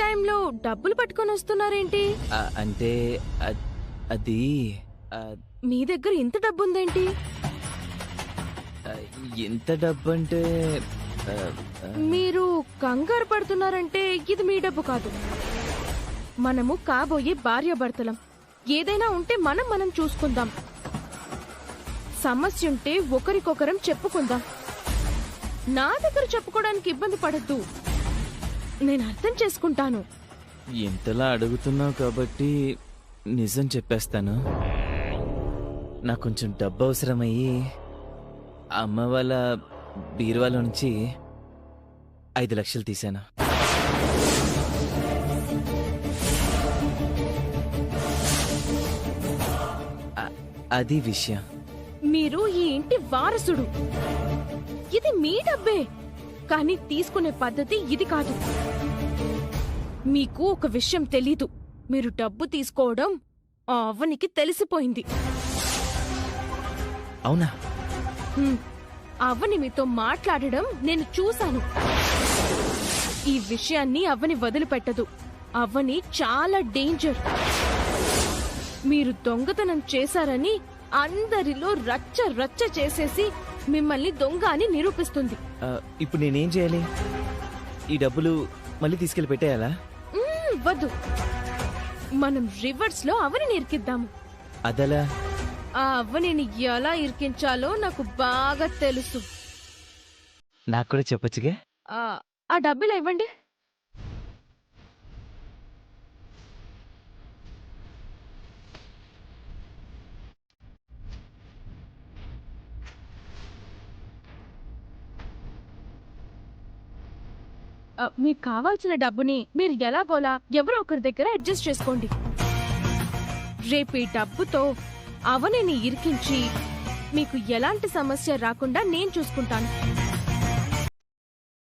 టైంలో డబ్బులు పట్టుకొని వస్తున్నారేంటి? అంటే అది మీ దగ్గర ఇంత డబ్బుందేంటి? ఎంత డబ్బంటే మీరు కంగారు పడుతున్నారంటే ఇది మీ డబ్బు కాదు. మనము కాబోయే భార్యాభర్తలం. ఏదైనా ఉంటే మనం చూసుకుందాం. సమస్య ఉంటే ఒకరికొకరం చెప్పుకుందాం. నా దగ్గర చెప్పుకోవడానికి ఇబ్బంది పడద్దు. నేను అర్థం చేసుకుంటాను. ఎంతలా అడుగుతున్నావు కాబట్టి నిజం చెప్పేస్తాను. నాకు కొంచెం డబ్బు అవసరమయ్యి అమ్మ వాళ్ళ బీరువాలో నుంచి 5 లక్షలు తీశాను. అది విషయం. మీరు ఈ ఇంటి వారసుడు. ఇది మీ డబ్బే, కానీ తీసుకునే పద్ధతి ఇది కాదు. మీకు ఒక విషయం తెలీదు. మీరు డబ్బు తీసుకోవడం ఆ అవ్వనికి తెలిసిపోయింది. అవునా? అవ్వని మీతో మాట్లాడడం నేను చూశాను. ఈ విషయాన్ని అవ్వని వదిలిపెట్టదు. అవ్వని చాలా డేంజర్. మీరు దొంగతనం చేశారని అందరిలో రచ్చ రచ్చ చేసేసి మిమ్మల్ని దొంగ అని నిరూపిస్తుంది. ఇప్పుడు నేనేం చేయాలి? ఈ డబ్బులు మళ్ళీ తీసుకెళ్లి పెట్టేయాలా? వద్దు, మనం రివర్స్ లో అవ్వని ఇరికిద్దాము. అదలా? ఆ అవ్వని ఎలా ఇరికించాలో నాకు బాగా తెలుసు. నాకు కూడా చెప్పొచ్చుగా? ఆ డబ్బులు ఇవ్వండి. మీకు కావాల్సిన డబ్బుని మీరు ఎలాగోలా ఎవరో ఒకరి దగ్గర అడ్జస్ట్ చేసుకోండి. రేపు ఈ డబ్బుతో అవనిని ఇరికించి మీకు ఎలాంటి సమస్య రాకుండా నేను చూసుకుంటాను.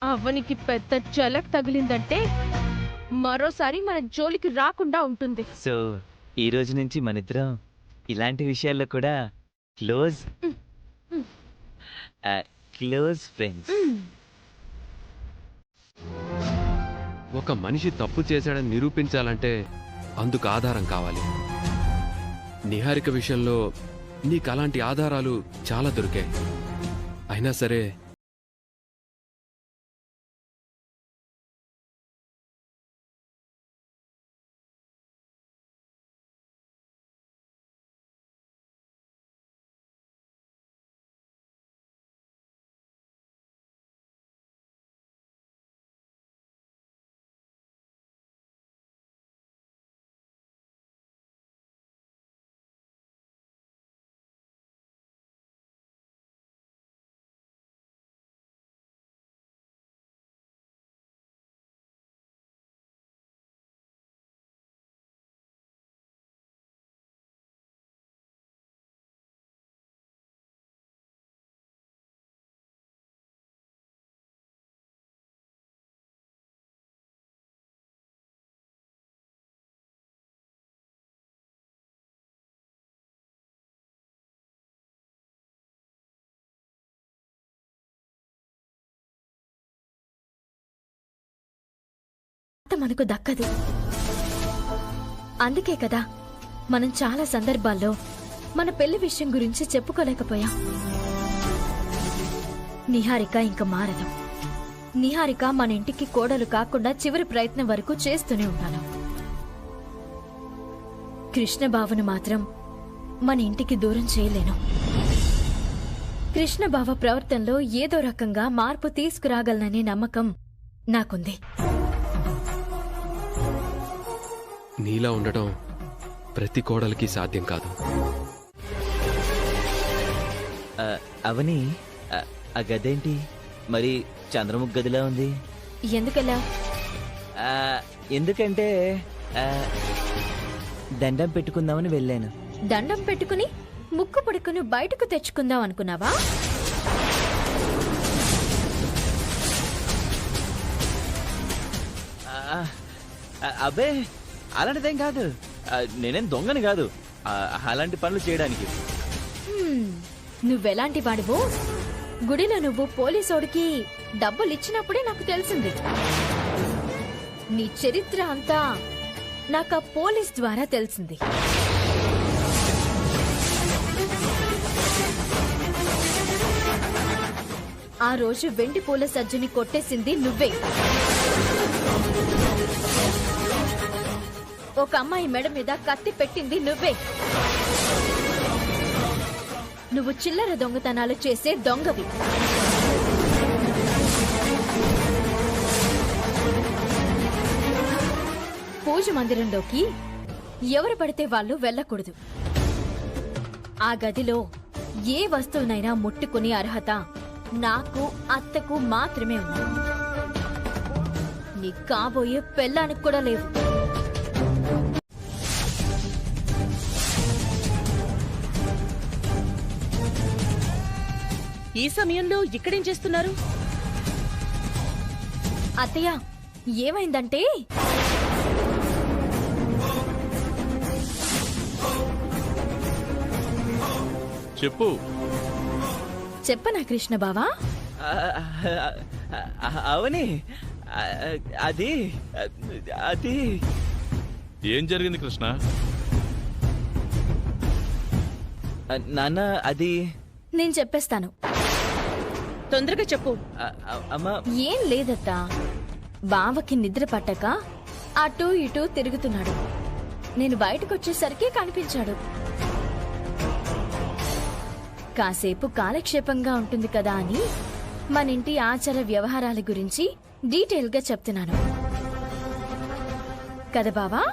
అవనికి పెద్ద చలక్ తగిలిందంటే మరోసారి మన జోలికి రాకుండా ఉంటుంది. సో ఈ రోజు నుంచి మనిద్దరం ఇలాంటి విషయాల్లో కూడా క్లోజ్ ఫ్రెండ్స్. ఒక మనిషి తప్పు చేశాడని నిరూపించాలంటే అందుకు ఆధారం కావాలి. నిహారిక విషయంలో నీకు అలాంటి ఆధారాలు చాలా దొరికాయి. అయినా సరే మనకు దక్కదు. అందుకే కదా మనం చాలా సందర్భాల్లో మన పెళ్లి విషయం గురించి చెప్పుకోలేకపోయాం. నిహారిక ఇంక మారదు. నిహారిక మన ఇంటికి కోడలు కాకుండా చివరి ప్రయత్నం వరకు చేస్తూనే ఉంటాను. కృష్ణబావను మాత్రం మన ఇంటికి దూరం చేయలేను. కృష్ణబావ ప్రవర్తనలో ఏదో రకంగా మార్పు తీసుకురాగలననే నమ్మకం నాకుంది. నీలా ఉండటం ప్రతి కోడలికి సాధ్యం కాదు. అవని, ఆ గదేంటి మరి చంద్రముఖ్ గదిలా ఉంది? ఎందుకలా? ఎందుకంటే దండం పెట్టుకుందామని వెళ్ళాను. దండం పెట్టుకుని ముక్కు పడుకుని బయటకు తెచ్చుకుందాం అనుకున్నావా? అబ్బే, అలాంటిదేం కాదు. నేనేం దొంగని కాదు అలాంటి పనులు చేయడానికి. నువ్వెలాంటి వాడివో గుడిలో నువ్వు పోలీసోడికి డబ్బులిచ్చినప్పుడే నాకు తెలిసింది. నీ చరిత్ర అంతా నాకు ఆ పోలీస్ ద్వారా తెలిసింది. ఆ రోజు వెండి పూల సజ్జని కొట్టేసింది నువ్వే. ఒక అమ్మాయి మెడ మీద కత్తి పెట్టింది నువ్వే. నువ్వు చిల్లర దొంగతనాలు చేసే దొంగవి. పూజ మందిరంలోకి ఎవరు పడితే వాళ్ళు వెళ్ళకూడదు. ఆ గదిలో ఏ వస్తువునైనా ముట్టుకునే అర్హత నాకు, అత్తకు మాత్రమే ఉంది. నీ కాబోయే పెళ్ళానికి కూడా లేవు. ఈ సమయంలో ఇక్కడేం చేస్తున్నారు? అత్తయ్య, ఏమైందంటే చెప్పు. చెప్పనా కృష్ణ బావా? అవని అది అది ఏం జరిగింది కృష్ణ? నాన్న అది నేను చెప్పేస్తాను. తొందరగా చెప్పు. అమ్మా ఏం లేదత్తా, బావకి నిద్ర పట్టక అటూ ఇటూ తిరుగుతున్నాడు. నేను బయటకొచ్చేసరికి కనిపించాడు. కాసేపు కాలక్షేపంగా ఉంటుంది కదా అని మన ఇంటి ఆచార వ్యవహారాల గురించి డీటెయిల్ గా చెప్తున్నాను కదా బావా?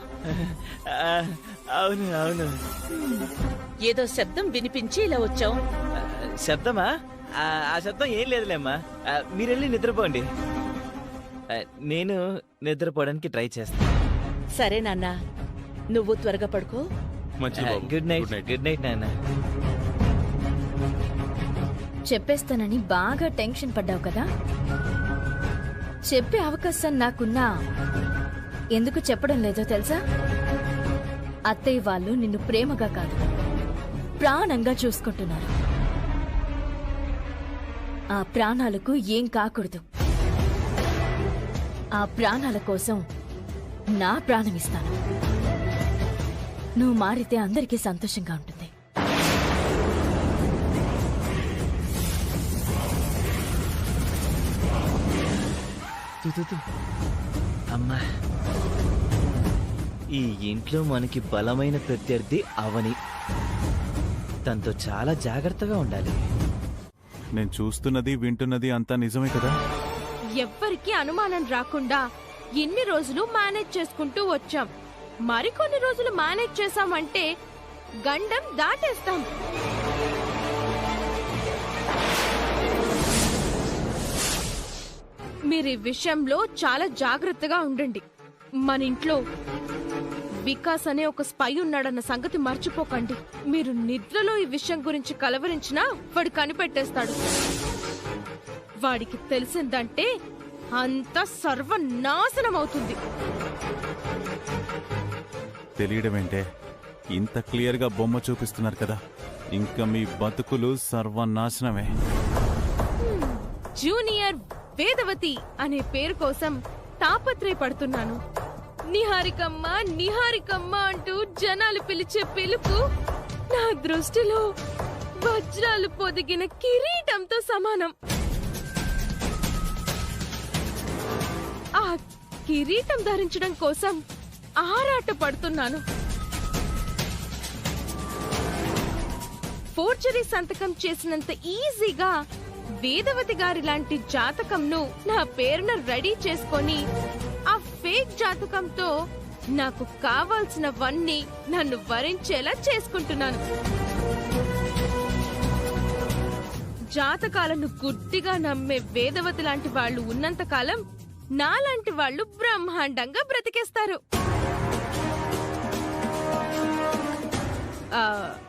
అవును అవును. ఏదో శబ్దం వినిపించి ఇలా వచ్చాం. శబ్దమా? ఆ శబ్దం ఏం లేదులేమ్మా. మీరెళ్ళి నిద్రపోండి, నేను నిద్రపోవడానికి ట్రై చేస్తాను. సరే నాన్న, నువ్వు త్వరగా పడుకో. మంచిది బాబు. Good night. గుడ్ నైట్ నాన్న. చెప్పేస్తానని బాగా టెన్షన్ పడ్డావు కదా? చెప్పే అవకాశం నాకున్నా ఎందుకు చెప్పడం లేదో తెలుసా? అత్తయ్య వాళ్ళు నిన్ను ప్రేమగా కాదు, ప్రాణంగా చూసుకుంటున్నారు. ఆ ప్రాణాలకు ఏం కాకూడదు. ఆ ప్రాణాల కోసం నా ప్రాణమిస్తాను. నువ్వు మారితే అందరికీ సంతోషంగా ఉంటుంది. అమ్మా, ఈ ఇంట్లో మనకి బలమైన ప్రత్యర్థి అవని. తనతో చాలా జాగ్రత్తగా ఉండాలి. నేను చూస్తున్నది వింటున్నది అంతా నిజమే కదా? ఎవ్వరికి అనుమానం రాకుండా ఇన్ని రోజులు మేనేజ్ చేసుకుంటూ వచ్చాం. మరికొన్ని రోజులు మేనేజ్ చేశామంటే గండం దాటేస్తాం. మీరు ఈ విషయంలో చాలా జాగ్రత్తగా ఉండండి. మన ఇంట్లో వికాస్ అనే ఒక స్పై ఉన్నాడన్న సంగతి మర్చిపోకండి. మీరు నిద్రలో ఈ విషయం గురించి కలవరించినా వాడు కనిపెట్టేస్తాడు. వాడికి తెలిసిందంటే అంతా సర్వనాశనం అవుతుంది. తెలియడమేంటే, ఇంత క్లియర్గా బొమ్మ చూపిస్తున్నారు కదా, ఇంకా మీ బతుకులు సర్వనాశనమే. జూనియర్ వేదవతి అనే పేరు కోసం తాపత్రయపడుతున్నాను. నిహారికమ్మ నిహారికమ్మ అంటూ జనాలు పిలిచే పిలుపు నా దృష్టిలో వజ్రాలు పొదిగిన కిరీటంతో సమానం. ఆ కిరీటం ధరించడం కోసం ఆరాట పడుతున్నాను. ఫోర్జరీ సంతకం చేసినంత ఈజీగా వేదవతి గారి లాంటి జాతకంను నా పేరున రెడీ చేసుకొని ఆ ఫేక్ జాతకంతో నాకు కావాల్సినవన్నీ నన్ను వరించేలా చేసుకుంటున్నాను. జాతకాలను గుడ్డిగా నమ్మే వేదవతి లాంటి వాళ్ళు ఉన్నంత కాలం నాలాంటి వాళ్ళు బ్రహ్మాండంగా బ్రతికేస్తారు.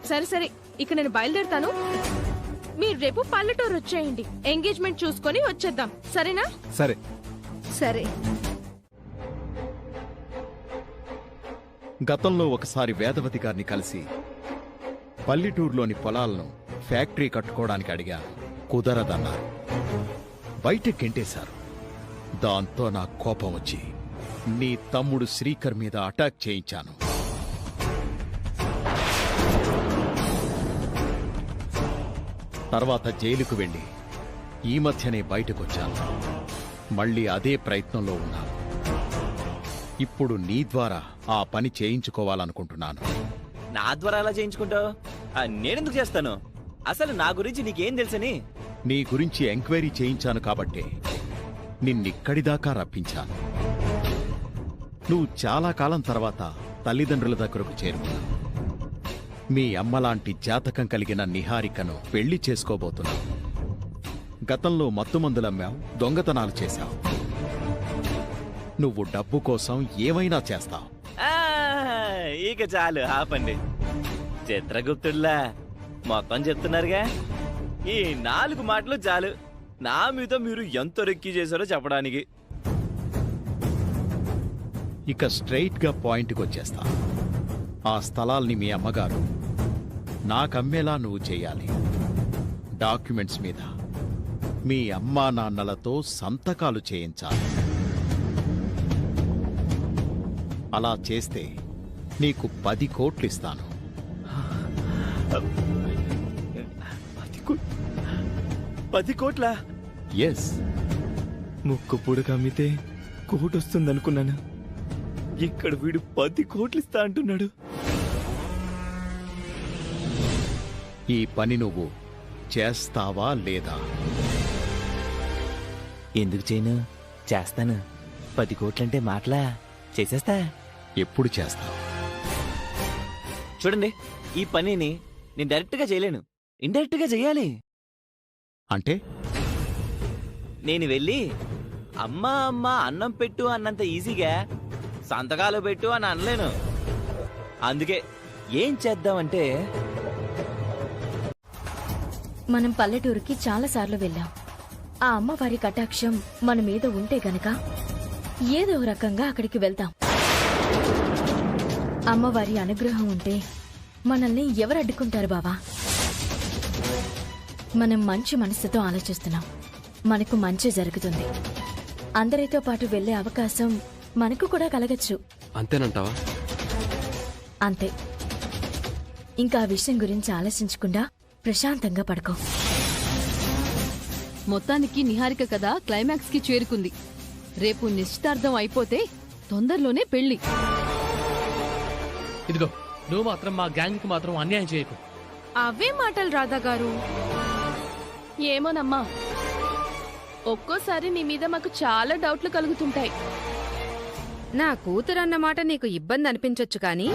సరే సరే, ఇక నేను బయలుదేరుతాను. మీరు రేపు పల్లెటూరు వచ్చేయండి. ఎంగేజ్మెంట్ చూసుకొని వచ్చేద్దాం, సరేనా? సరే. సరే. గతంలో ఒకసారి వేదవతి గారిని కలిసి పల్లెటూరులోని పొలాలను ఫ్యాక్టరీ కట్టుకోవడానికి అడిగాను. కుదరదన్నారు. బయటకు గెంటేశారు. దాంతో నా కోపం వచ్చి నీ తమ్ముడు శ్రీకర్ మీద అటాక్ చేయించాను. తర్వాత జైలుకు వెళ్ళి ఈ మధ్యనే బయటకొచ్చాను. మళ్ళీ అదే ప్రయత్నంలో ఉన్నాను. ఇప్పుడు నీ ద్వారా ఆ పని చేయించుకోవాలనుకుంటున్నాను. నా ద్వారా ఎలా చేయించుకుంటావు? నేనెందుకు చేస్తాను? అసలు నా గురించి నీకేం తెలుసని? నీ గురించి ఎంక్వైరీ చేయించాను కాబట్టే నిన్నిక్కడిదాకా రప్పించాను. నువ్వు చాలా కాలం తర్వాత తల్లిదండ్రుల దగ్గరకు చేరుకున్నావు. మీ అమ్మలాంటి జాతకం కలిగిన నిహారికను పెళ్లి చేసుకోబోతున్నావు. గతంలో మత్తుమందులమ్మావు, దొంగతనాలు చేశావు. నువ్వు డబ్బు కోసం ఏమైనా చేస్తావు. ఇక చాలు ఆపండి. చిత్రగుప్తుల్లా మొత్తం చెప్తున్నారుగా. ఈ 4 మాటలు చాలు నా మీతో మీరు ఎంత రెక్కి చేశారో చెప్పడానికి. ఇక స్ట్రైట్ గా పాయింట్కి వచ్చేస్తా. ఆ స్థలాల్ని మీ అమ్మగారు నాకమ్మేలా నువ్వు చేయాలి. డాక్యుమెంట్స్ మీద మీ అమ్మా నాన్నలతో సంతకాలు చేయించాలి. అలా చేస్తే నీకు 10 కోట్లు ఇస్తాను. 10 కోట్ల? ఎస్. ముక్కు పొడుగు అమ్మితే కోటొస్తుందనుకున్నాను. ఇక్కడ వీడు 10 కోట్లు ఇస్తా అంటున్నాడు. ఈ పని నువ్వు చేస్తావా లేదా? ఎందుకు చేయను? చేస్తాను. 10 కోట్లంటే మాటలా? చేసేస్తా. ఎప్పుడు చేస్తావు? చూడండి, ఈ పనిని నేను డైరెక్ట్ గా చేయలేను, ఇండైరెక్ట్ గా చెయ్యాలి. అంటే నేను వెళ్ళి అమ్మా అమ్మా అన్నం పెట్టు అన్నంత ఈజీగా సంతకాలు పెట్టు అని అనలేను. అందుకే ఏం చేద్దామంటే, మనం పల్లెటూరుకి చాలాసార్లు వెళ్ళాం. ఆ అమ్మవారి కటాక్షం మన మీద ఉంటే గనక ఏదో రకంగా అక్కడికి వెళ్తాం. అమ్మవారి అనుగ్రహం ఉంటే మనల్ని ఎవరు అడ్డుకుంటారు బావా? మనం మంచి మనసుతో ఆలోచిస్తున్నాం. మనకు మంచి జరుగుతుంది. అందరితో పాటు వెళ్లే అవకాశం మనకు కూడా కలగచ్చు. అంతేనంటావా? అంతే. ఇంకా ఆ విషయం గురించి ఆలోచించకుండా ప్రశాంతంగా పడుకో. మొత్తానికి నిహారిక కథ క్లైమాక్స్ కి చేరుకుంది. రేపు నిశ్చితార్థం అయిపోతే తొందరలోనే పెళ్లి. ఇదిగో, నువ్వు మాత్రం మా గ్యాంగ్ కి మాత్రం అన్యాయం చేయకు. అవే మాటలు రాధా గారు. ఏమోనమ్మా, ఒక్కోసారి నీ మీద మాకు చాలా డౌట్లు కలుగుతుంటాయి. నా కూతురన్నమాట నీకు ఇబ్బంది అనిపించొచ్చు కానీ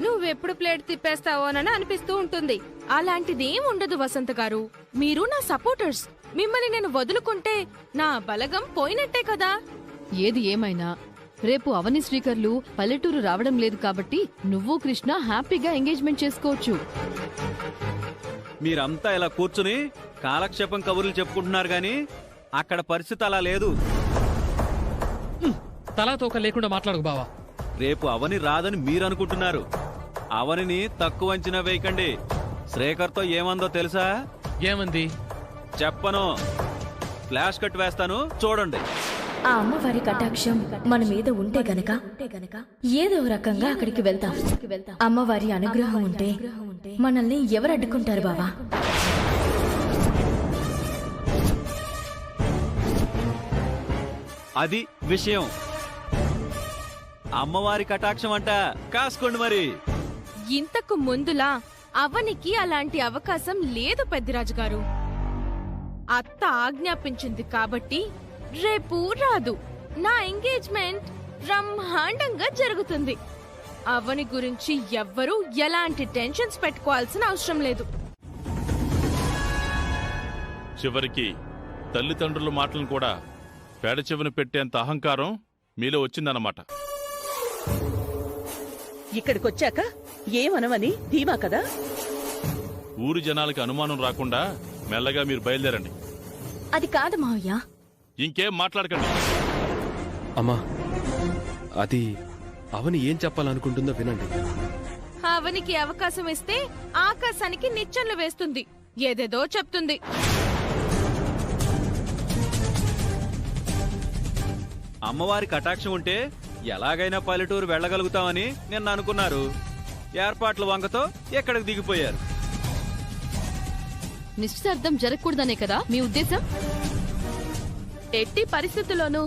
నువ్వెప్పుడు ప్లేట్ తిప్పేస్తావోనని అనిపిస్తూ ఉంటుంది. అలాంటిదేం ఉండదు వసంత గారు. మీరు నా సపోర్టర్స్. మిమ్మల్ని నేను వదులుకుంటే నా బలగం పోయినట్టే కదా. ఏది ఏమైనా రేపు అవని శ్రీకర్లు పల్లెటూరు రావడం లేదు కాబట్టి నువ్వు కృష్ణ హ్యాపీగా ఎంగేజ్మెంట్ చేసుకోవచ్చు. మీరంతా ఇలా కూర్చుని కాలక్షేపం కబుర్లు చెప్పుకుంటున్నారు గాని అక్కడ పరిస్థితి అలా లేదు. తలా తోక లేకుండా మాట్లాడకు బావా. రేపు అవని రాదని మీరనుకుంటున్నారు. అవనిని తక్కువ అంచనా వేయకండి. శ్రీకర్తో ఏమందో తెలుసా? ఏమంది? చెప్పను. ఫ్లాష్ కట్ వేస్తాను, చూడండి. ఆ అమ్మవారి కటాక్షం మన మీద ఉంటే గనక ఏదో రకంగా అక్కడికి వెళ్తాం. అమ్మవారి అనుగ్రహం ఉంటే మనల్ని ఎవరు అడ్డుకుంటారు బావా? అది విషయం. అమ్మవారి కటాక్షం అంట, కాసుకోండి మరి. ఇంతకు ముందులా అవనికి అలాంటి అవకాశం లేదు పెద్దిరాజు గారు. అత్త ఆజ్ఞాపించింది కాబట్టి రేపు రాదు. నా ఎంగేజ్మెంట్ బ్రహ్మాండంగా జరుగుతుంది. అవని గురించి ఎవ్వరూ ఎలాంటి టెన్షన్స్ పెట్టుకోవాల్సిన అవసరం లేదు. చివరికి తల్లిదండ్రుల మాటలను కూడా పేడచెవిన పెట్టేంత అహంకారం మీలో వచ్చిందన్నమాట. ఇక్కడికొచ్చాక ఏమనవని ధీమా కదా. ఊరి జనాలకి అనుమానం రాకుండా మెల్లగా మీరు బయలుదేరండి. అది కాదు మావయ్య. ఇంకేం మాట్లాడకండి. అమ్మా, అది అవని ఏం చెప్పాలనుకుంటుందో వినండి. అవనికి అవకాశం ఇస్తే ఆకాశానికి నిచ్చెనలు వేస్తుంది, ఏదేదో చెప్తుంది. అమ్మవారి కటాక్షం ఉంటే ఎలాగైనా పల్లెటూరు వెళ్ళగలుగుతామని నిన్న అనుకున్నారు. ఏర్పాట్ల వంకతో ఎక్కడికి దిగిపోయారు. నిశ్చితార్థం జరగకూడదనే కదా మీ ఉద్దేశం? ఎట్టి పరిస్థితుల్లోనూ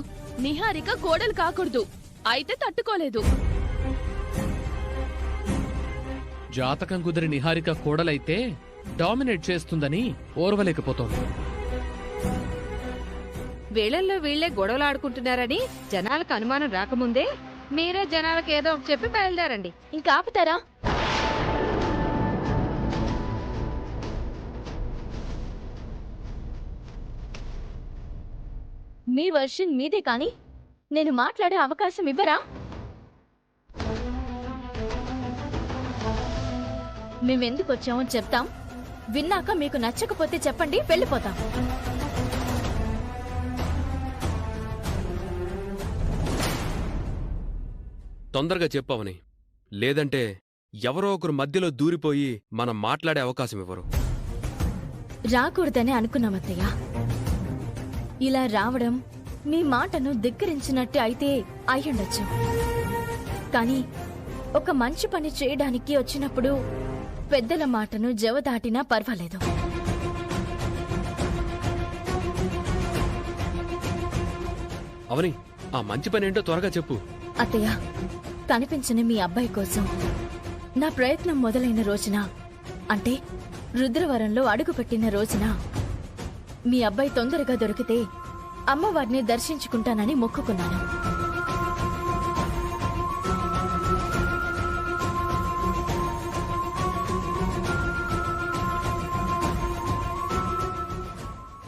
నిహారిక కోడలు కాకూడదు. అయితే తట్టుకోలేదు. జాతకం కుదిరి నిహారిక కోడలైతే డామినేట్ చేస్తుందని ఓర్వలేకపోతోంది. వీళ్ళల్లో వీళ్లే గొడవలు ఆడుకుంటున్నారని జనాలకు అనుమానం రాకముందే మీరే జనాలకు ఏదో ఒకటి చెప్పి బయలుదేరండి. ఇంకా ఆపుతారా? మీ వర్షన్ మీదే కానీ నేను మాట్లాడే అవకాశం ఇవ్వరా? మేమెందుకు వచ్చామో చెప్తాం. విన్నాక మీకు నచ్చకపోతే చెప్పండి, వెళ్ళిపోతాం. తొందరగా చెప్పవని, లేదంటే ఎవరో ఒకరు మధ్యలో దూరిపోయి మనం మాట్లాడే అవకాశం ఇవ్వరు. రాకూడదని అనుకున్నామత్తయ్య. ఇలా రావడం మీ మాటను ధిక్కరించినట్టు అయితే అయ్యుండొచ్చు. కానీ ఒక మంచి పని చేయడానికి వచ్చినప్పుడు పెద్దల మాటను జవదాటినా పర్వాలేదు. అవని, ఆ మంచి పని ఏంటో త్వరగా చెప్పు. అత్తయ్య, కనిపించని మీ అబ్బాయి కోసం నా ప్రయత్నం మొదలైన రోజున, అంటే రుద్రవరంలో అడుగుపెట్టిన రోజున, మీ అబ్బాయి తొందరగా దొరికితే అమ్మవారిని దర్శించుకుంటానని మొక్కుకున్నాను.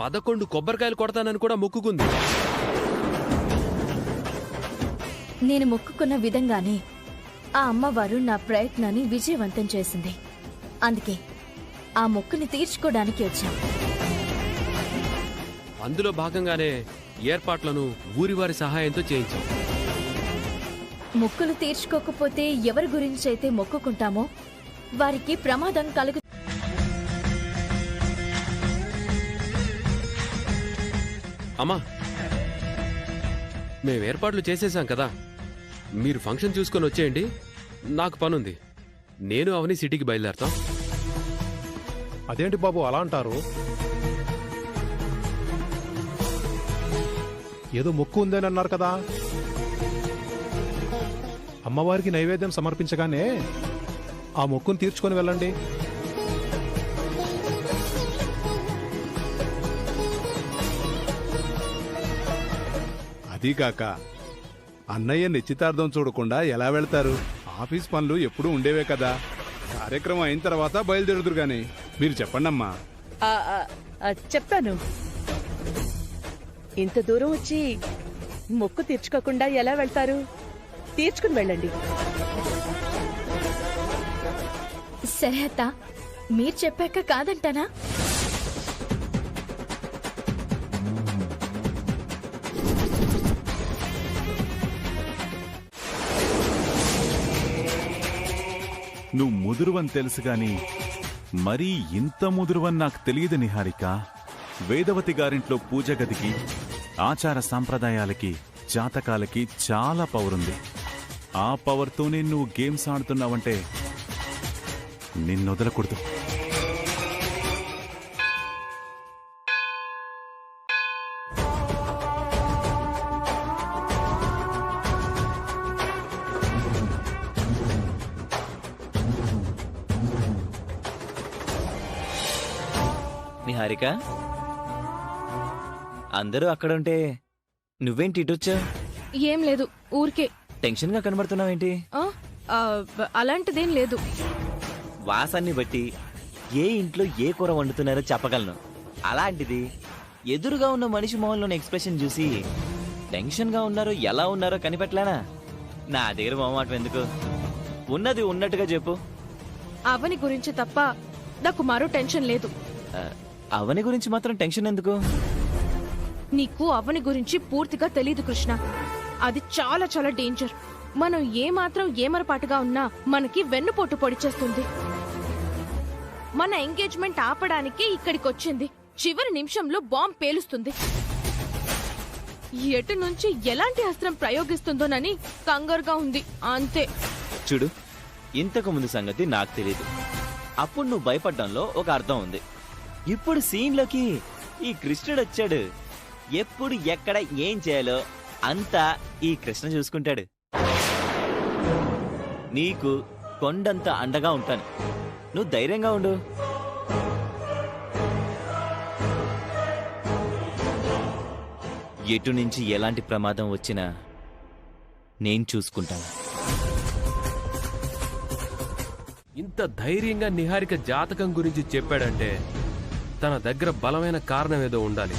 పదకొండు కొబ్బరికాయలు కొడతానని కూడా మొక్కుకుంది. నేను మొక్కుకున్న విధంగానే ఆ అమ్మవారు నా ప్రయత్నాన్ని విజయవంతం చేసింది. అందుకే ఆ మొక్కుని తీర్చుకోవడానికి వచ్చాం. అందులో భాగంగానే ఏర్పాట్లను ఊరివారి సహాయంతో చేయించాం. మొక్కులు తీర్చుకోకపోతే ఎవరి గురించి అయితే మొక్కుకుంటామో వారికి ప్రమాదం కలుగు. అమ్మా, మేము ఏర్పాట్లు చేసేసాం కదా, మీరు ఫంక్షన్ చూసుకొని వచ్చేయండి. నాకు పనుంది. నేను అవని సిటీకి బయలుదేరతాం. అదేంటి బాబు అలా అంటారు? ఏదో మొక్కు ఉందని అన్నారు కదా. అమ్మవారికి నైవేద్యం సమర్పించగానే ఆ మొక్కును తీర్చుకొని వెళ్ళండి. అదీకాక అన్నయ్య నిశ్చితార్థం చూడకుండా ఎలా వెళ్తారు? ఆఫీస్ పనులు ఎప్పుడూ ఉండేవే కదా. కార్యక్రమం అయిన తర్వాత బయలుదేరుదురు గాని. మీరు చెప్పండమ్మా. చెప్తాను. ఇంత దూరం వచ్చి మొక్కు తీర్చుకోకుండా ఎలా వెళ్తారు? తీర్చుకుని వెళ్ళండి. సరే అత్త, మీరు చెప్పాక కాదంటానా? నువ్వు ముదురువని తెలుసు గాని మరీ ఇంత ముదురువని నాకు తెలియదు నిహారిక. వేదవతి గారింట్లో పూజ గదికి, ఆచార సంప్రదాయాలకి, జాతకాలకి చాలా పవర్ ఉంది. ఆ పవర్తోనే నువ్వు గేమ్స్ ఆడుతున్నావంటే నిన్నొదలకూడదు. నిహారిక, అందరూ అక్కడుంటే నువ్వేంటి ఇటొచ్చా? ఏం లేదు, ఊరికే. టెన్షన్ గా కనబడుతున్నావేంటి? అలాంటిదేం లేదు. వాసాన్ని బట్టి ఏ ఇంట్లో ఏ కూర వండుతున్నారో చెప్పగలను. అలాంటిది ఎదురుగా ఉన్న మనిషి మొహంలోని ఎక్స్ప్రెషన్ చూసి టెన్షన్ గా ఉన్నారో ఎలా ఉన్నారో కనిపెట్టలేనా? నా దగ్గర మొహమాటం ఎందుకు? ఉన్నది ఉన్నట్టుగా చెప్పు. అవని గురించి తప్ప నాకు మరో టెన్షన్ లేదు. అవని గురించి మాత్రం టెన్షన్ ఎందుకు? నీకు అవని గురించి పూర్తిగా తెలీదు కృష్ణ. అది చాలా చాలా డేంజర్. మనం ఏమాత్రం ఏమరపాటుగా ఉన్నా మనకి వెన్నుపోటు పొడిచేస్తుంది. మన ఎంగేజ్మెంట్ ఆపడానికి ఇక్కడికొచ్చింది. చివరి నిమిషంలో బాంబ్ పేలుస్తుంది. ఎటు నుంచి ఎలాంటి అస్త్రం ప్రయోగిస్తుందోనని కంగారుగా ఉంది అంతే. చూడు, ఇంతకు ముందు సంగతి నాకు తెలీదు. అప్పుడు నువ్వు భయపడ్డంలో ఒక అర్థం ఉంది. ఇప్పుడు సీన్లోకి ఈ కృష్ణుడు వచ్చాడు. ఎప్పుడు ఎక్కడ ఏం చేయాలో అంతా ఈ కృష్ణ చూసుకుంటాడు. నీకు కొండంత అండగా ఉంటాను. నువ్వు ధైర్యంగా ఉండు. ఎటు నుంచి ఎలాంటి ప్రమాదం వచ్చినా నేను చూసుకుంటాను. ఇంత ధైర్యంగా నిహారిక జాతకం గురించి చెప్పాడంటే తన దగ్గర బలమైన కారణం ఏదో ఉండాలి.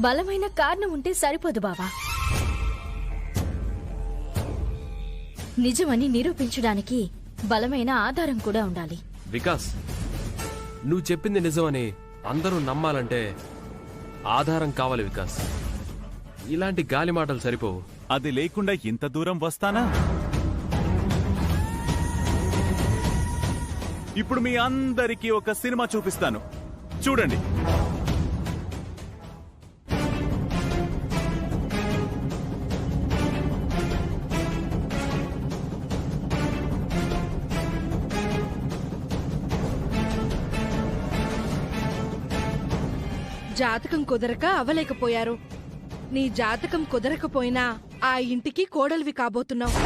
బలమైన కారణం ఉంటే సరిపోదు బావా. నిజమని నిరూపించడానికి బలమైన ఆధారం కూడా ఉండాలి. వికాస్, నువ్వు చెప్పింది నిజమని అందరూ నమ్మాలంటే ఆధారం కావాలి వికాస్. ఇలాంటి గాలి మాటలు సరిపోవు. అది లేకుండా ఇంత దూరం వస్తానా? ఇప్పుడు మీ అందరికీ ఒక సినిమా చూపిస్తాను, చూడండి. జాతకం కుదరక అవలేకపోయారు. నీ జాతకం కుదరకపోయినా ఆ ఇంటికి కోడలివి కాబోతున్నావు.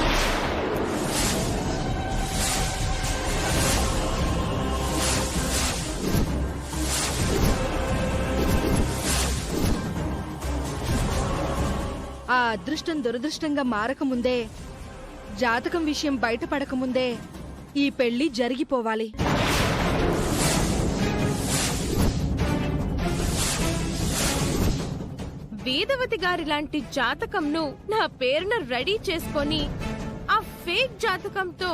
ఆ అదృష్టం దురదృష్టంగా మారకముందే, జాతకం విషయం బయటపడకముందే ఈ పెళ్లి జరిగిపోవాలి. వేదవతి గారి లాంటి జాతకంను నా పేరున రెడీ చేసుకొని ఆ ఫేక్ జాతకంతో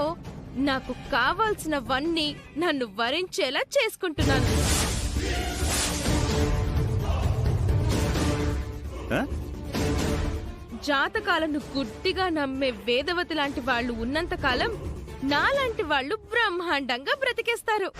నాకు కావాల్సినవన్నీ నన్ను వరించేలా చేసుకుంటున్నాను. జాతకాలను గుడ్డిగా నమ్మే వేదవతి లాంటి వాళ్ళు ఉన్నంత కాలం నాలాంటి వాళ్ళు బ్రహ్మాండంగా బ్రతికేస్తారు.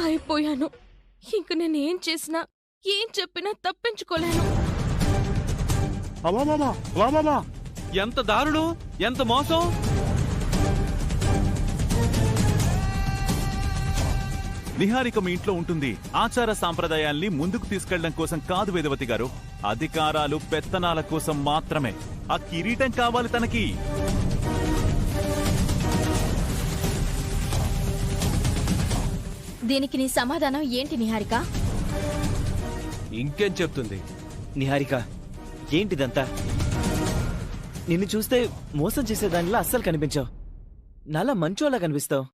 అయిపోయాను. ఇంక నేను ఏం చేసినా ఏం చెప్పినా తప్పించుకోలేను. ఎంత దారుణం, ఎంత మోసం! నిహారిక మీ ఇంట్లో ఉంటుంది ఆచార సాంప్రదాయాల్ని ముందుకు తీసుకెళ్లడం కోసం కాదు వేదవతి గారు. అధికారాలు పెత్తనాల కోసం మాత్రమే. ఆ కిరీటం కావాలి తనకి. దీనికి నీ సమాధానం ఏంటి నిహారిక? ఇంకేం చెప్తుంది? నిహారిక, ఏంటిదంతా? నిన్ను చూస్తే మోసం చేసేదానిలా అస్సలు కనిపించావు. నాలా మంచోలా కనిపిస్తావు.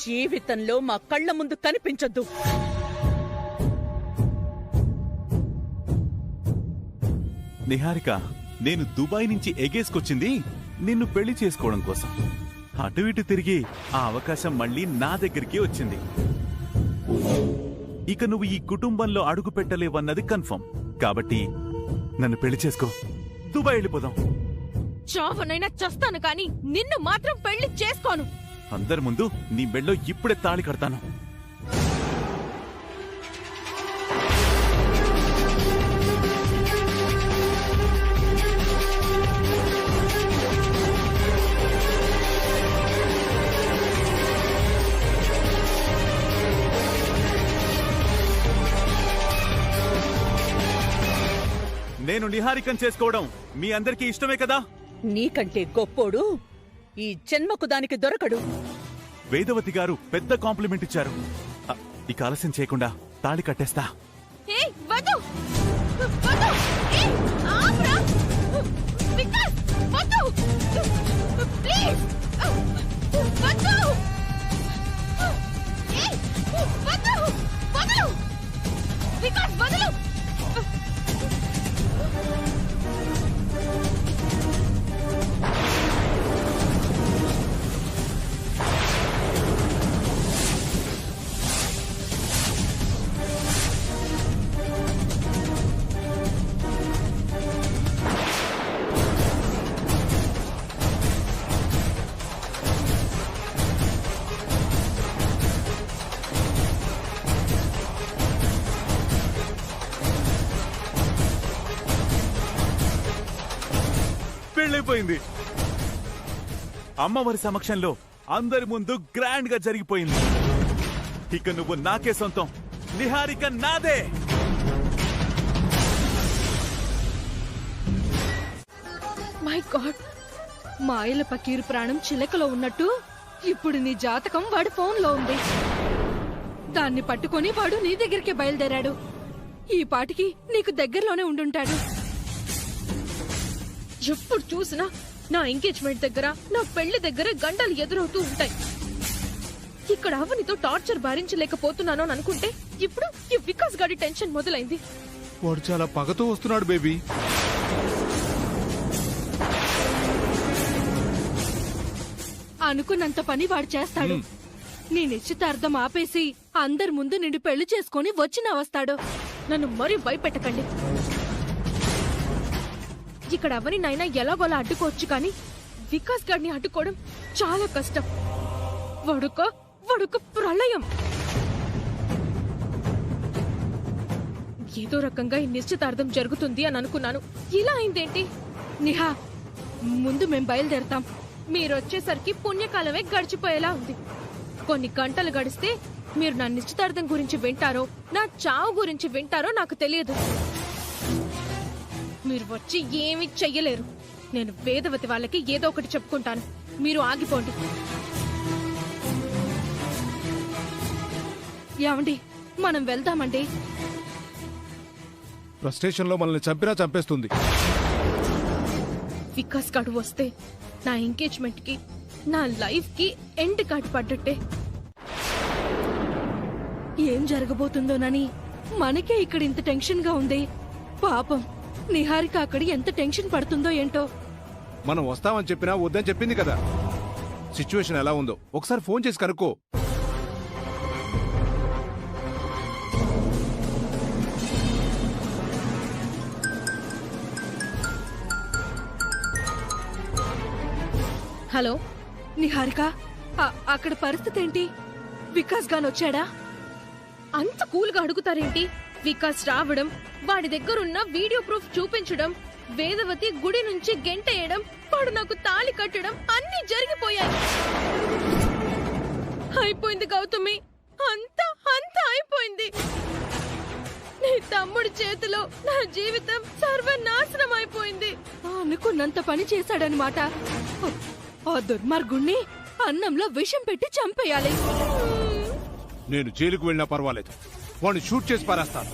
జీవితంలో మా కళ్ళ ముందు కనిపించొద్దు. నిహారిక, నేను దుబాయ్ నుంచి ఎగేసుకొచ్చింది నిన్ను పెళ్లి చేసుకోవడం కోసం. అటు ఇటు తిరిగి ఆ అవకాశం మళ్ళీ నా దగ్గరికి వచ్చింది. ఇక నువ్వు ఈ కుటుంబంలో అడుగు పెట్టలేవన్నది కన్ఫర్మ్. కాబట్టి నన్ను పెళ్లి చేసుకో, దుబాయ్ వెళ్ళిపోదాం. చావనైనా చస్తాను కానీ నిన్ను మాత్రం పెళ్లి చేసుకోను. అందరి ముందు నీ మెళ్ళో ఇప్పుడే తాళి కడతాను. నేను నిహారికం చేసుకోవడం మీ అందరికీ ఇష్టమే కదా? నీకంటే గొప్పోడు ఈ జన్మకు దానికి దొరకడు. వేదవతి గారు పెద్ద కాంప్లిమెంట్ ఇచ్చారు. ఇక ఆలస్యం చేయకుండా తాళి కట్టేస్తా. ఏయ్ వద్దు వద్దు, ఏయ్ ఆపురా, వికాస్ వద్దు, ప్లీజ్ వద్దు, ఏయ్ వద్దు వద్దు, వికాస్ వదలు. పెళ్ళైపోయింది. అమ్మవారి సమక్షంలో అందరి ముందు గ్రాండ్ గా జరిగిపోయింది. ఇక నువ్వు నాకే సొంతం, నిహారిక నాదే. మై గాడ్, మాయల పకీరు ప్రాణం చిలకలో ఉన్నట్టు ఇప్పుడు నీ జాతకం వాడి ఫోన్లో ఉంది. దాన్ని పట్టుకొని వాడు నీ దగ్గరికి బయలుదేరాడు. ఈ పాటికి నీకు దగ్గరలోనే ఉండుంటాడు. ఎప్పుడు చూసినా నా ఎంగేజ్మెంట్ దగ్గర, నా పెళ్లి దగ్గర గంటలు ఎదురవుతూ ఉంటాయి. ఇక్కడ అవనితో టార్చర్ భరించలేకపోతున్నాను అని అనుకుంటే ఇప్పుడు ఈ వికాస్ గాడి టెన్షన్ మొదలైంది. వాడు చాలా పగతో వస్తున్నాడు బేబీ. అనుకున్నంత పని వాడు చేస్తాడు. నీ నిశ్చితార్థం ఆపేసి అందరి ముందు నిన్ను పెళ్లి చేసుకుని వచ్చిన వస్తాడు. నన్ను మరీ భయపెట్టకండి. ఇక్కడ అవని నైనా ఎలాగోలా అడ్డుకోవచ్చు, కానీ వికాస్ గాడిని అడ్డుకోవడం చాలా కష్టం. వాడుక ప్రళయం. ఏదో రకంగా ఈ నిశ్చితార్థం జరుగుతుంది అని అనుకున్నాను. ఇలా అయిందేంటి? నిహా, ముందు మేం బయలుదేరతాం. మీరొచ్చేసరికి పుణ్యకాలమే గడిచిపోయేలా ఉంది. కొన్ని గంటలు గడిస్తే మీరు నా నిశ్చితార్థం గురించి వింటారో, నా చావు గురించి వింటారో నాకు తెలియదు. మీరు వచ్చి ఏమీ చెయ్యలేరు. నేను వేదవతి వాళ్ళకి ఏదో ఒకటి చెప్పుకుంటాను. మీరు ఆగిపోండి. ఏమండి, మనం వెళ్దామండి. ఫ్రస్ట్రేషన్ లో మనల్ని చంపినా చంపేస్తుంది. వికాస్ గాడు వస్తే నా ఎంగేజ్మెంట్ కి, నా లైఫ్ కి ఎండ్ కార్డ్ పడ్డట్టే. ఏం జరగబోతుందోనని మనకే ఇక్కడ ఇంత టెన్షన్ గా ఉంది. పాపం నిహారిక అక్కడ ఎంత టెన్షన్ పడుతుందో ఏంటో. మనం వస్తామని చెప్పినా వద్దని చెప్పింది కదా. సిచ్యువేషన్ ఎలా ఉందో ఒకసారి ఫోన్ చేసి కనుక్కో. హలో నిహారిక, అక్కడ పరిస్థితి ఏంటి? వికాస్ గాన్ వచ్చాడా? అంత కూల్గా అడుగుతారేంటి? వికాస్ రావడం, వాడి దగ్గరున్న వీడియో ప్రూఫ్ చూపించడం, వేదవతి గుడి నుంచి గెంటేయడం, వాడు నాకు తాళి కట్టడం అన్నీ జరిగిపోయాయి. అయిపోయింది గౌతమి, అంతా అయిపోయింది. నీ తమ్ముడి చేతిలో నా జీవితం సర్వనాశనం అయిపోయింది. అనుకున్నంత పని చేశాడనమాట. ఆ దుర్మార్గుణ్ణి అన్నంలో విషం పెట్టి చంపేయాలి. నేను జైలుకు వెళ్ళినా పర్వాలేదు, వాడిని షూట్ చేసి పారేస్తాను.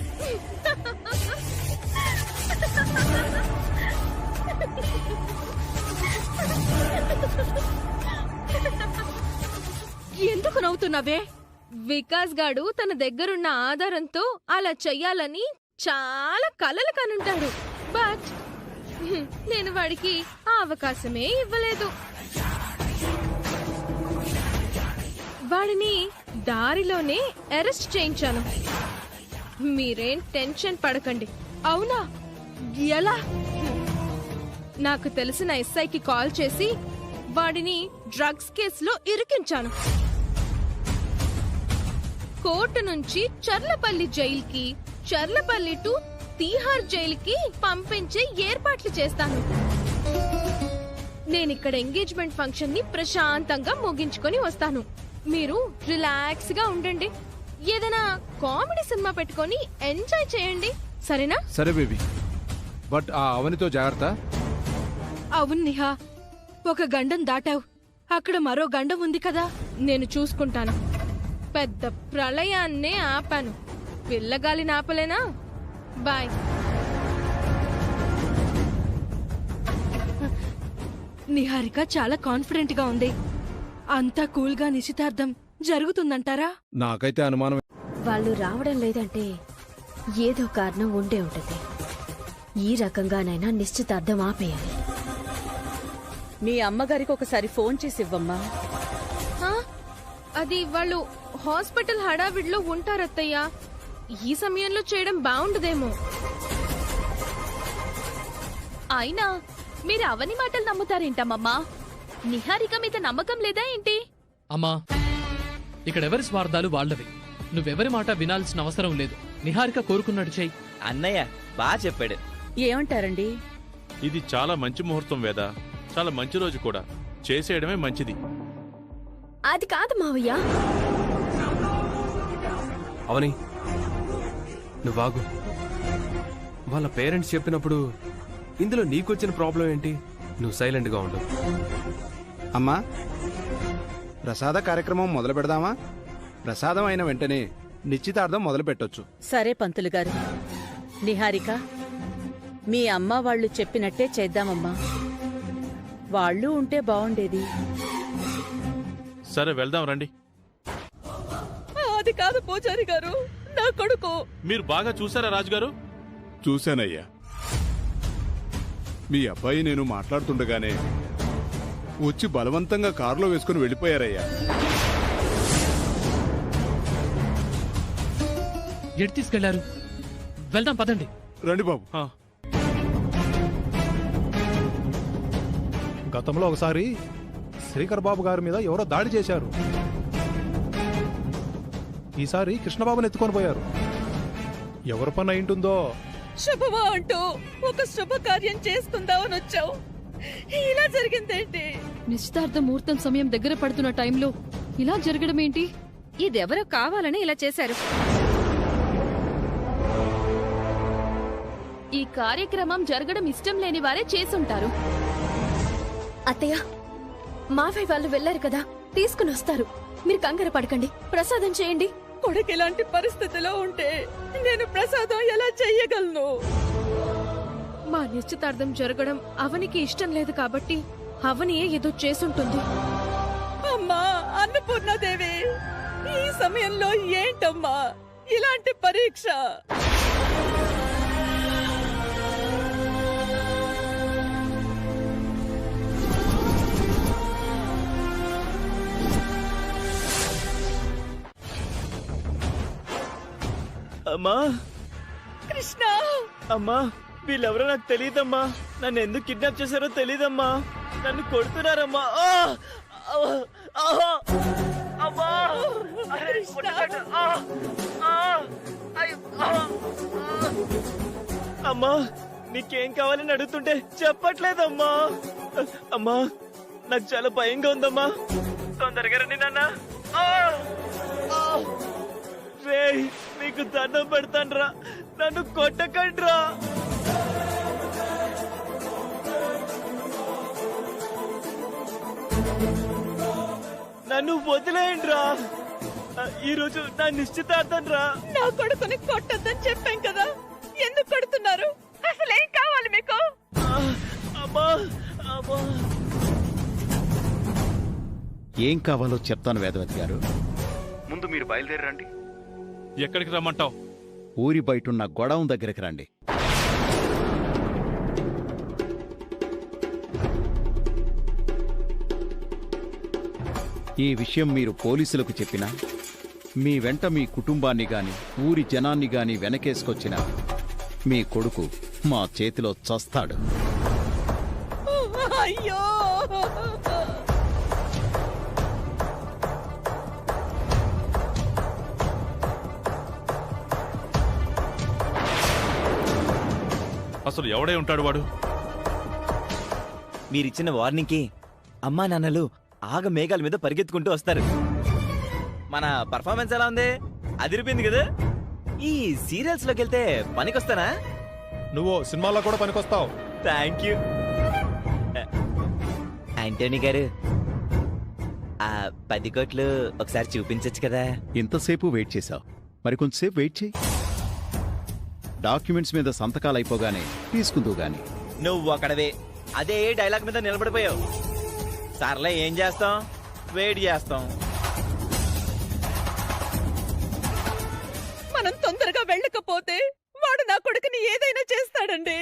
ఎందుకు నవ్వుతున్నావే? వికాస్ గాడు తన దగ్గరున్న ఆధారంతో అలా చెయ్యాలని చాలా కలలు కనుంటాడు. బట్ నేను వాడికి ఆ అవకాశమే ఇవ్వలేదు. వాడిని దారిలోనే అరెస్ట్ చేయించాను. మీరేం టెన్షన్ పడకండి. అవునా? ఎలా? నాకు తెలిసిన ఎస్ఐకి కాల్ చేసి వాడిని డ్రగ్స్ కేసులో ఇరికించాను. కోర్టు నుంచి చర్లపల్లి జైలుకి, చర్లపల్లి టు తీహార్ జైలుకి పంపించే ఏర్పాట్లు చేస్తాను. నేనిక్కడ ఎంగేజ్మెంట్ ఫంక్షన్ ని ప్రశాంతంగా ముగించుకొని వస్తాను. మీరు రిలాక్స్ గా ఉండండి. ఏదైనా కామెడీ సినిమా పెట్టుకొని ఎంజాయ్ చేయండి, సరేనా? సరే బేబీ, బట్ ఆ అవనితో జాగ్రత్త. అవును నిహా, ఒక గండం దాటావు. అక్కడ మరో గండం ఉంది కదా. నేను చూసుకుంటాను. పెద్ద ప్రళయాన్నే ఆపాను, పిల్లగాలిని ఆపలేనా? బాయ్. నిహారిక చాలా కాన్ఫిడెంట్ గా ఉంది. అంతా కూల్ గా నిశ్చితార్థం జరుగుతుందంటారా? నాకైతే అనుమానం. వాళ్ళు రావడం లేదంటే ఏదో కారణం ఉండే ఉంటది. ఈ రకంగానైనా నిశ్చితార్థం ఆపేయాలి. మీ అమ్మగారికి ఒకసారి ఫోన్ చేసి ఇవ్వమ్మా. అది వాళ్ళు హాస్పిటల్ హడావిడిలో ఉంటారత్తయ్య. ఈ సమయంలో చేయడం బాగుండదేమో. అయినా మీరు అవని మాటలు నమ్ముతారేంటమ్మమ్మా? నిహారిక మీద నమ్మకం లేదా ఏంటి? అమ్మా, ఇక్కడెవరి స్వార్థాలు వాళ్ళవి. నువ్వెవరి మాట వినాల్సిన అవసరం లేదు. నిహారిక కోరుకున్నట్టు చెయ్యి. అన్నయ్య బాగా చెప్పాడు. ఏమంటారండి? ఇది చాలా మంచి ముహూర్తం వేద, చాలా మంచి రోజు కూడా. చేసేయడమే మంచిది. అది కాదు మావయ్య. అవని నువ్వాగు. వాళ్ళ పేరెంట్స్ చెప్పినప్పుడు ఇందులో నీకొచ్చిన ప్రాబ్లం ఏంటి? నువ్వు సైలెంట్గా ఉండు. అమ్మా, ప్రసాద కార్యక్రమం మొదలు పెడదామా? ప్రసాదం అయిన వెంటనే నిశ్చితార్థం మొదలు పెట్టొచ్చు. సరే పంతులు గారు. నిహారిక, మీ అమ్మ వాళ్ళు చెప్పినట్టే చేద్దామమ్మా. వాళ్ళు ఉంటే బాగుండేది. సరే వెళ్దాం రండి. అది కాదు పూజారి గారు, నా కొడుకు. మీరు బాగా చూసారా రాజుగారు? చూశానయ్యా. మీ అబ్బాయి నేను మాట్లాడుతుండగానే వచ్చి బలవంతంగా కారులో వేసుకుని వెళ్ళిపోయారయ్యా. ఎటు తీసుకెళ్లారు? వెళ్దాం పదండి. రండి బాబు. గతంలో ఒకసారి శ్రీకర్ బాబు గారి మీద ఎవరో దాడి చేశారు. ఈసారి కృష్ణబాబుని ఎత్తుకొని పోయారు. ఎవరి పని అయింటుందో. శుభమా అంటూ ఒక శుభకార్యం చేసుకుందామని వచ్చావు, ఇలా జరిగిందేంటి? నిశ్చితార్థ ముహూర్తం సమయం దగ్గర పడుతున్న టైంలో ఇలా జరగడం ఏంటి? ఇదెవరో కావాలని ఇలా చేశారు. ఈ కార్యక్రమం జరగడం ఇష్టం లేని వారే చేసుంటారు. అత్తయ్య, మావయ్య వాళ్ళు వెళ్ళారు కదా, తీసుకుని వస్తారు. మీరు కంగారు పడకండి, ప్రసాదం చేయండి. కొడుకు ఇలాంటి పరిస్థితిలో ఉంటే నేను ప్రసాదం ఎలా చెయ్యగలను? మా నిశ్చితార్థం జరగడం అవనికి ఇష్టం లేదు కాబట్టి అవనియే ఏదో చేసుంటుంది. అమ్మా అన్నపూర్ణాదేవి, ఈ సమయంలో ఏంటమ్మా ఇలాంటి పరీక్ష? అమ్మా, కృష్ణ, అమ్మా, వీళ్ళెవరో నాకు తెలియదమ్మా. నన్ను ఎందుకు కిడ్నాప్ చేశారో తెలియదమ్మా. నన్ను కొడుతున్నారమ్మా. అమ్మా, నీకేం కావాలని అడుగుతుంటే చెప్పట్లేదమ్మా. అమ్మా, నాకు చాలా భయంగా ఉందమ్మా. తొందరగా రండి నాన్న. రే, నీకు దండం పెడతాన్రా, నన్ను కొట్టకండ్రా. నన్ను వదిలేయండ్రా. ఈరోజు నా నిశ్చితార్థం రా. నా కొడుకుని కొట్టొద్దని చెప్పాం కదా, ఎందుకు కొడుతున్నారు? అసలు ఏం కావాలి మీకు? అమ్మా, అమ్మా. ఏం కావాలో చెప్తాను వేదవతి గారు. ముందు మీరు బయలుదేరండి. ఎక్కడికి రమ్మంటావు? ఊరి బయటున్న గొడవం దగ్గరికి రండి. ఈ విషయం మీరు పోలీసులకు చెప్పినా, మీ వెంట మీ కుటుంబాన్ని గాని ఊరి జనాన్ని గాని వెనకేసుకొచ్చినా మీ కొడుకు మా చేతిలో చస్తాడు. అయ్యో, అసలు ఎవడై ఉంటాడు వాడు? మీరిచ్చిన వార్నింగ్కి అమ్మా నాన్నలు ఆగ మేఘాల మీద పరిగెత్తుకుంటూ వస్తారు. మన పర్ఫార్మెన్స్ ఎలా ఉంది? అదిరిపోయింది కదా. ఈ సీరియల్స్ లోకి వెళ్తే పనికొస్తానా? నువ్వు సినిమాలో కూడా పనికొస్తావు. Thank you. ఆంటోనీ గారు, ఆ 10 కోట్లు ఒకసారి చూపించచ్చు కదా? ఇంతసేపు వెయిట్ చేశావు, మరి కొంచెంసేపు వెయిట్ చేయి. డాక్యుమెంట్స్ మీద సంతకాలు అయిపోగానే తీసుకుంటూ గాని. నువ్వు అక్కడవే అదే డైలాగ్ మీద నిలబడిపోయావు. సర్లే, ఏం చేస్తాం, వెయిట్ చేస్తాం. మనం తొందరగా వెళ్ళకపోతే వాడు నా కొడుకుని ఏదైనా చేస్తాడండి.